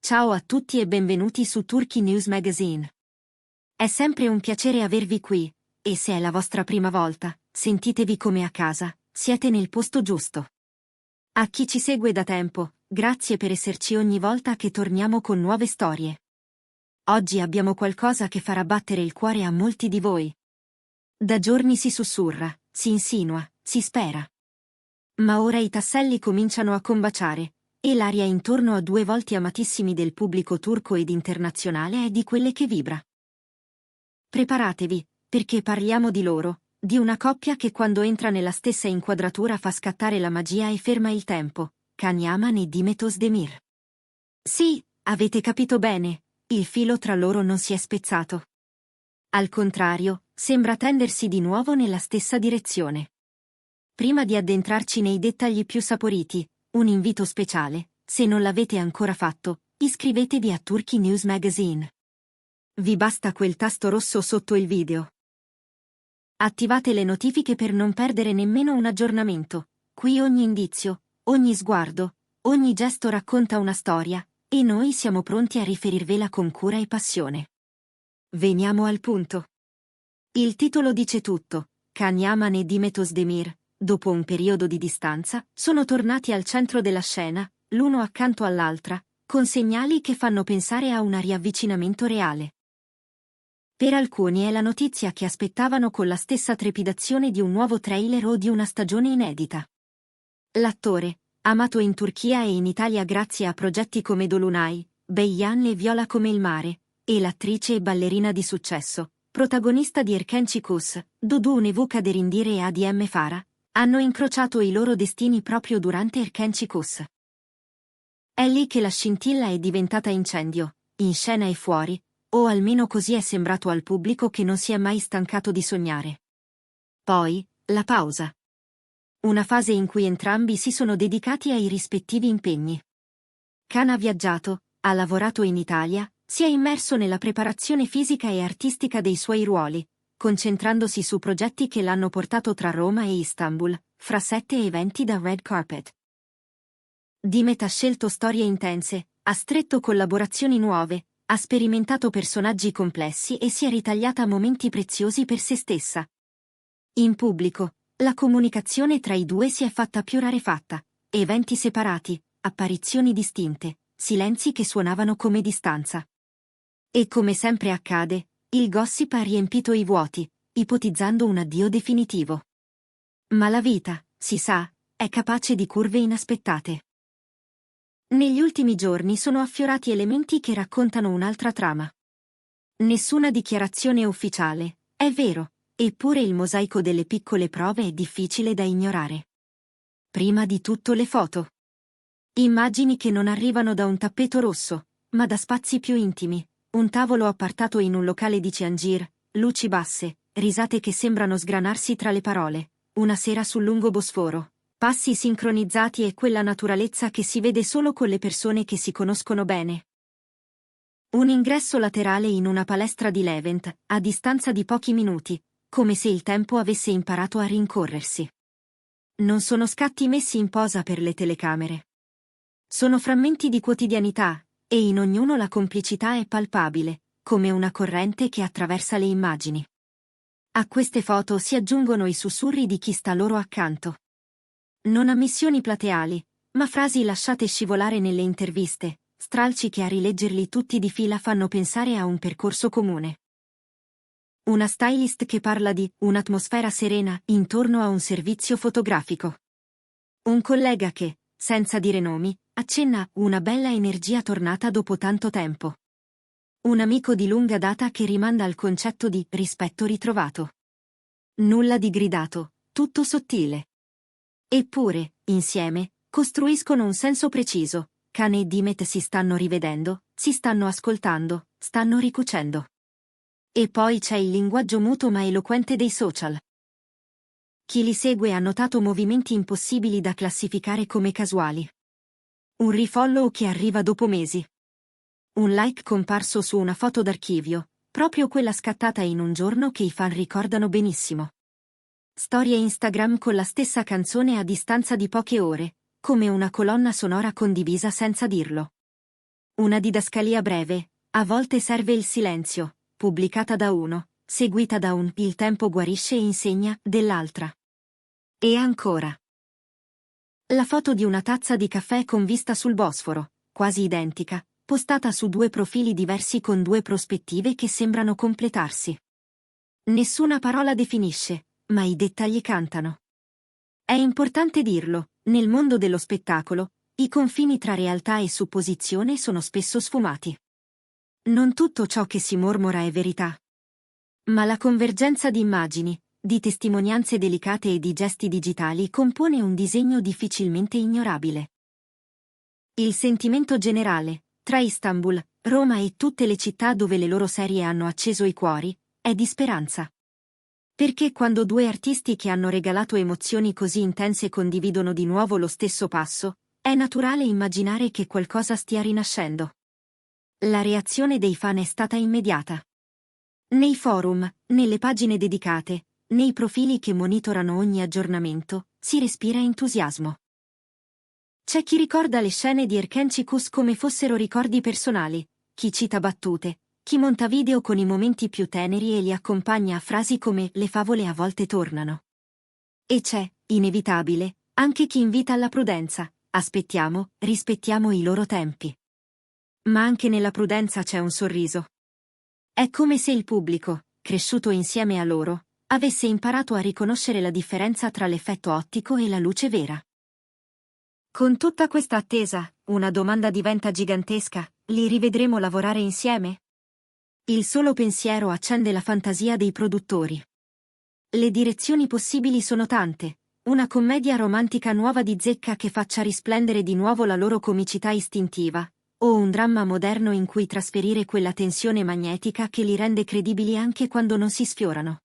Ciao a tutti e benvenuti su Turkey News Magazine. È sempre un piacere avervi qui, e se è la vostra prima volta, sentitevi come a casa, siete nel posto giusto. A chi ci segue da tempo, grazie per esserci ogni volta che torniamo con nuove storie. Oggi abbiamo qualcosa che farà battere il cuore a molti di voi. Da giorni si sussurra, si insinua, si spera. Ma ora i tasselli cominciano a combaciare, e l'aria intorno a due volti amatissimi del pubblico turco ed internazionale è di quelle che vibra. Preparatevi, perché parliamo di loro, di una coppia che quando entra nella stessa inquadratura fa scattare la magia e ferma il tempo, Can Yaman e Demet Özdemir. Sì, avete capito bene, il filo tra loro non si è spezzato. Al contrario, sembra tendersi di nuovo nella stessa direzione. Prima di addentrarci nei dettagli più saporiti, un invito speciale: se non l'avete ancora fatto, iscrivetevi a Turkey News Magazine. Vi basta quel tasto rosso sotto il video. Attivate le notifiche per non perdere nemmeno un aggiornamento. Qui ogni indizio, ogni sguardo, ogni gesto racconta una storia, e noi siamo pronti a riferirvela con cura e passione. Veniamo al punto. Il titolo dice tutto: Can Yaman e Demet Özdemir, dopo un periodo di distanza, sono tornati al centro della scena, l'uno accanto all'altra, con segnali che fanno pensare a un riavvicinamento reale. Per alcuni è la notizia che aspettavano con la stessa trepidazione di un nuovo trailer o di una stagione inedita. L'attore, amato in Turchia e in Italia grazie a progetti come Dolunay, Beyhan e Viola come il mare, e l'attrice e ballerina di successo, protagonista di Erken Çikus, Dudu Nevu Kaderindire e ADM Farah, hanno incrociato i loro destini proprio durante Erken Çikus. È lì che la scintilla è diventata incendio, in scena e fuori, o almeno così è sembrato al pubblico che non si è mai stancato di sognare. Poi, la pausa. Una fase in cui entrambi si sono dedicati ai rispettivi impegni. Can ha viaggiato, ha lavorato in Italia, si è immerso nella preparazione fisica e artistica dei suoi ruoli, concentrandosi su progetti che l'hanno portato tra Roma e Istanbul, fra 7 eventi da red carpet. Demet ha scelto storie intense, ha stretto collaborazioni nuove, ha sperimentato personaggi complessi e si è ritagliata momenti preziosi per se stessa. In pubblico, la comunicazione tra i due si è fatta più rarefatta: eventi separati, apparizioni distinte, silenzi che suonavano come distanza. E come sempre accade, il gossip ha riempito i vuoti, ipotizzando un addio definitivo. Ma la vita, si sa, è capace di curve inaspettate. Negli ultimi giorni sono affiorati elementi che raccontano un'altra trama. Nessuna dichiarazione ufficiale, è vero, eppure il mosaico delle piccole prove è difficile da ignorare. Prima di tutto le foto. Immagini che non arrivano da un tappeto rosso, ma da spazi più intimi, un tavolo appartato in un locale di Ciangir, luci basse, risate che sembrano sgranarsi tra le parole, una sera sul lungo Bosforo, passi sincronizzati e quella naturalezza che si vede solo con le persone che si conoscono bene. Un ingresso laterale in una palestra di Levent, a distanza di pochi minuti, come se il tempo avesse imparato a rincorrersi. Non sono scatti messi in posa per le telecamere. Sono frammenti di quotidianità, e in ognuno la complicità è palpabile, come una corrente che attraversa le immagini. A queste foto si aggiungono i sussurri di chi sta loro accanto. Non ammissioni plateali, ma frasi lasciate scivolare nelle interviste, stralci che a rileggerli tutti di fila fanno pensare a un percorso comune. Una stylist che parla di un'atmosfera serena intorno a un servizio fotografico. Un collega che, senza dire nomi, accenna una bella energia tornata dopo tanto tempo. Un amico di lunga data che rimanda al concetto di rispetto ritrovato. Nulla di gridato, tutto sottile. Eppure, insieme, costruiscono un senso preciso: Can e Demet si stanno rivedendo, si stanno ascoltando, stanno ricucendo. E poi c'è il linguaggio muto ma eloquente dei social. Chi li segue ha notato movimenti impossibili da classificare come casuali. Un rifollow che arriva dopo mesi. Un like comparso su una foto d'archivio, proprio quella scattata in un giorno che i fan ricordano benissimo. Storie Instagram con la stessa canzone a distanza di poche ore, come una colonna sonora condivisa senza dirlo. Una didascalia breve, a volte serve il silenzio, pubblicata da uno, seguita da un "il tempo guarisce e insegna" dell'altra. E ancora. La foto di una tazza di caffè con vista sul Bosforo, quasi identica, postata su due profili diversi con due prospettive che sembrano completarsi. Nessuna parola definisce, ma i dettagli cantano. È importante dirlo, nel mondo dello spettacolo, i confini tra realtà e supposizione sono spesso sfumati. Non tutto ciò che si mormora è verità. Ma la convergenza di immagini, di testimonianze delicate e di gesti digitali compone un disegno difficilmente ignorabile. Il sentimento generale, tra Istanbul, Roma e tutte le città dove le loro serie hanno acceso i cuori, è di speranza. Perché quando due artisti che hanno regalato emozioni così intense condividono di nuovo lo stesso passo, è naturale immaginare che qualcosa stia rinascendo. La reazione dei fan è stata immediata. Nei forum, nelle pagine dedicate, nei profili che monitorano ogni aggiornamento, si respira entusiasmo. C'è chi ricorda le scene di Erkençikus come fossero ricordi personali, chi cita battute, chi monta video con i momenti più teneri e li accompagna a frasi come "le favole a volte tornano". E c'è, inevitabile, anche chi invita alla prudenza: aspettiamo, rispettiamo i loro tempi. Ma anche nella prudenza c'è un sorriso. È come se il pubblico, cresciuto insieme a loro, avesse imparato a riconoscere la differenza tra l'effetto ottico e la luce vera. Con tutta questa attesa, una domanda diventa gigantesca: li rivedremo lavorare insieme? Il solo pensiero accende la fantasia dei produttori. Le direzioni possibili sono tante: una commedia romantica nuova di zecca che faccia risplendere di nuovo la loro comicità istintiva, o un dramma moderno in cui trasferire quella tensione magnetica che li rende credibili anche quando non si sfiorano.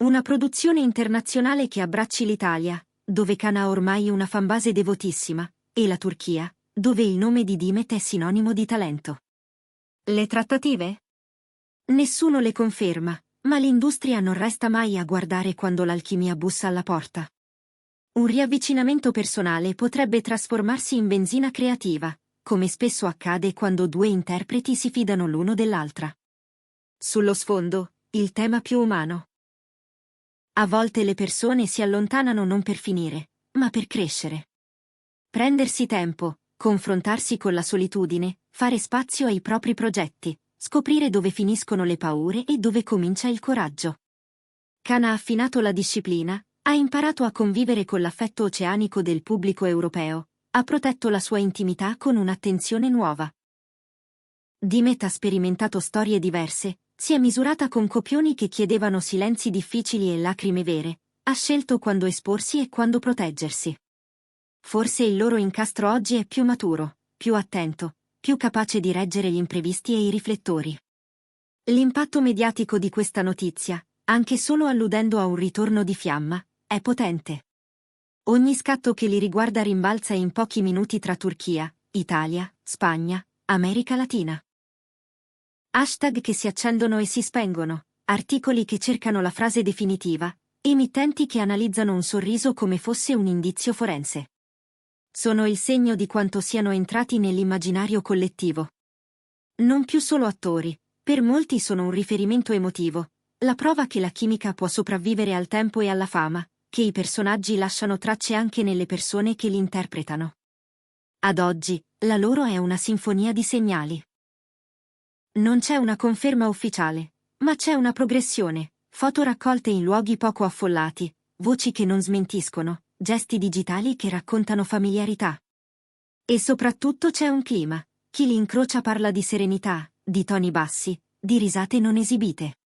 Una produzione internazionale che abbracci l'Italia, dove Can ha ormai una fanbase devotissima, e la Turchia, dove il nome di Dimet è sinonimo di talento. Le trattative? Nessuno le conferma, ma l'industria non resta mai a guardare quando l'alchimia bussa alla porta. Un riavvicinamento personale potrebbe trasformarsi in benzina creativa, come spesso accade quando due interpreti si fidano l'uno dell'altra. Sullo sfondo, il tema più umano. A volte le persone si allontanano non per finire, ma per crescere. Prendersi tempo, confrontarsi con la solitudine, fare spazio ai propri progetti, scoprire dove finiscono le paure e dove comincia il coraggio. Can ha affinato la disciplina, ha imparato a convivere con l'affetto oceanico del pubblico europeo, ha protetto la sua intimità con un'attenzione nuova. Dimet ha sperimentato storie diverse, si è misurata con copioni che chiedevano silenzi difficili e lacrime vere, ha scelto quando esporsi e quando proteggersi. Forse il loro incastro oggi è più maturo, più attento, più capace di reggere gli imprevisti e i riflettori. L'impatto mediatico di questa notizia, anche solo alludendo a un ritorno di fiamma, è potente. Ogni scatto che li riguarda rimbalza in pochi minuti tra Turchia, Italia, Spagna, America Latina. Hashtag che si accendono e si spengono, articoli che cercano la frase definitiva, emittenti che analizzano un sorriso come fosse un indizio forense. Sono il segno di quanto siano entrati nell'immaginario collettivo. Non più solo attori, per molti sono un riferimento emotivo, la prova che la chimica può sopravvivere al tempo e alla fama, che i personaggi lasciano tracce anche nelle persone che li interpretano. Ad oggi, la loro è una sinfonia di segnali. Non c'è una conferma ufficiale, ma c'è una progressione, foto raccolte in luoghi poco affollati, voci che non smentiscono, gesti digitali che raccontano familiarità. E soprattutto c'è un clima: chi li incrocia parla di serenità, di toni bassi, di risate non esibite.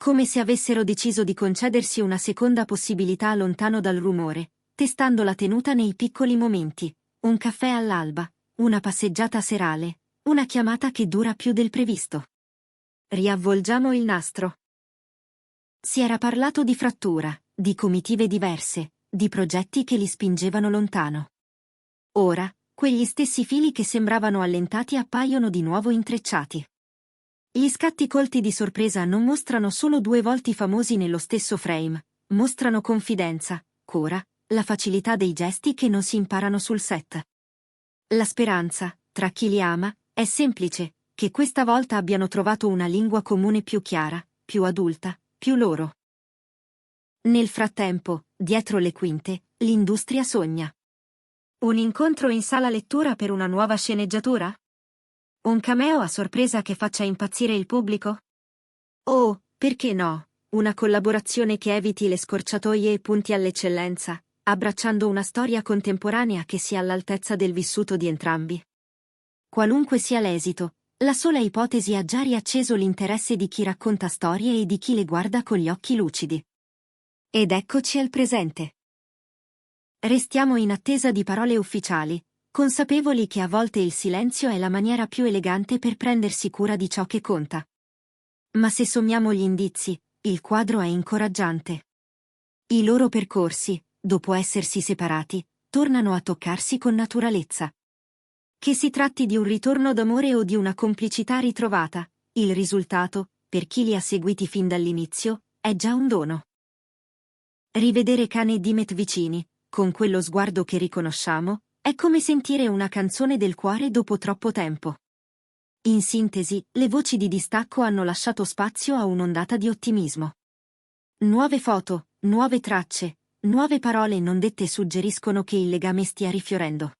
Come se avessero deciso di concedersi una seconda possibilità lontano dal rumore, testando la tenuta nei piccoli momenti: un caffè all'alba, una passeggiata serale, una chiamata che dura più del previsto. Riavvolgiamo il nastro. Si era parlato di frattura, di comitive diverse, di progetti che li spingevano lontano. Ora, quegli stessi fili che sembravano allentati appaiono di nuovo intrecciati. Gli scatti colti di sorpresa non mostrano solo due volti famosi nello stesso frame, mostrano confidenza, cura, la facilità dei gesti che non si imparano sul set. La speranza, tra chi li ama, è semplice, che questa volta abbiano trovato una lingua comune più chiara, più adulta, più loro. Nel frattempo, dietro le quinte, l'industria sogna. Un incontro in sala lettura per una nuova sceneggiatura? Un cameo a sorpresa che faccia impazzire il pubblico? Oh, perché no? Una collaborazione che eviti le scorciatoie e punti all'eccellenza, abbracciando una storia contemporanea che sia all'altezza del vissuto di entrambi. Qualunque sia l'esito, la sola ipotesi ha già riacceso l'interesse di chi racconta storie e di chi le guarda con gli occhi lucidi. Ed eccoci al presente. Restiamo in attesa di parole ufficiali, consapevoli che a volte il silenzio è la maniera più elegante per prendersi cura di ciò che conta. Ma se sommiamo gli indizi, il quadro è incoraggiante. I loro percorsi, dopo essersi separati, tornano a toccarsi con naturalezza. Che si tratti di un ritorno d'amore o di una complicità ritrovata, il risultato, per chi li ha seguiti fin dall'inizio, è già un dono. Rivedere Kane e Dimet vicini, con quello sguardo che riconosciamo, è come sentire una canzone del cuore dopo troppo tempo. In sintesi, le voci di distacco hanno lasciato spazio a un'ondata di ottimismo. Nuove foto, nuove tracce, nuove parole non dette suggeriscono che il legame stia rifiorendo.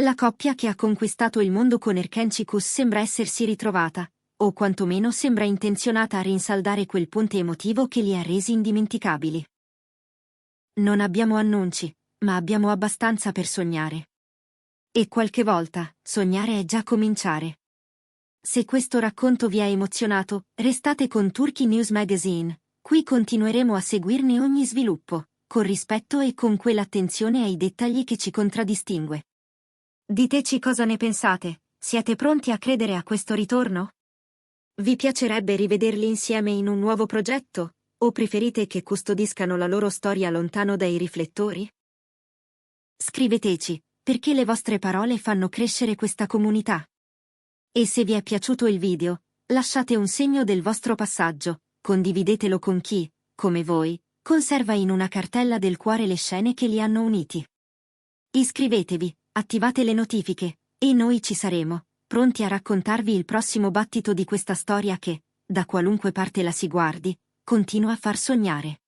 La coppia che ha conquistato il mondo con Erkenchikos sembra essersi ritrovata, o quantomeno sembra intenzionata a rinsaldare quel ponte emotivo che li ha resi indimenticabili. Non abbiamo annunci, ma abbiamo abbastanza per sognare. E qualche volta, sognare è già cominciare. Se questo racconto vi ha emozionato, restate con Turkey News Magazine, qui continueremo a seguirne ogni sviluppo, con rispetto e con quell'attenzione ai dettagli che ci contraddistingue. Diteci cosa ne pensate, siete pronti a credere a questo ritorno? Vi piacerebbe rivederli insieme in un nuovo progetto? O preferite che custodiscano la loro storia lontano dai riflettori? Scriveteci, perché le vostre parole fanno crescere questa comunità. E se vi è piaciuto il video, lasciate un segno del vostro passaggio, condividetelo con chi, come voi, conserva in una cartella del cuore le scene che li hanno uniti. Iscrivetevi, attivate le notifiche, e noi ci saremo, pronti a raccontarvi il prossimo battito di questa storia che, da qualunque parte la si guardi, continua a far sognare.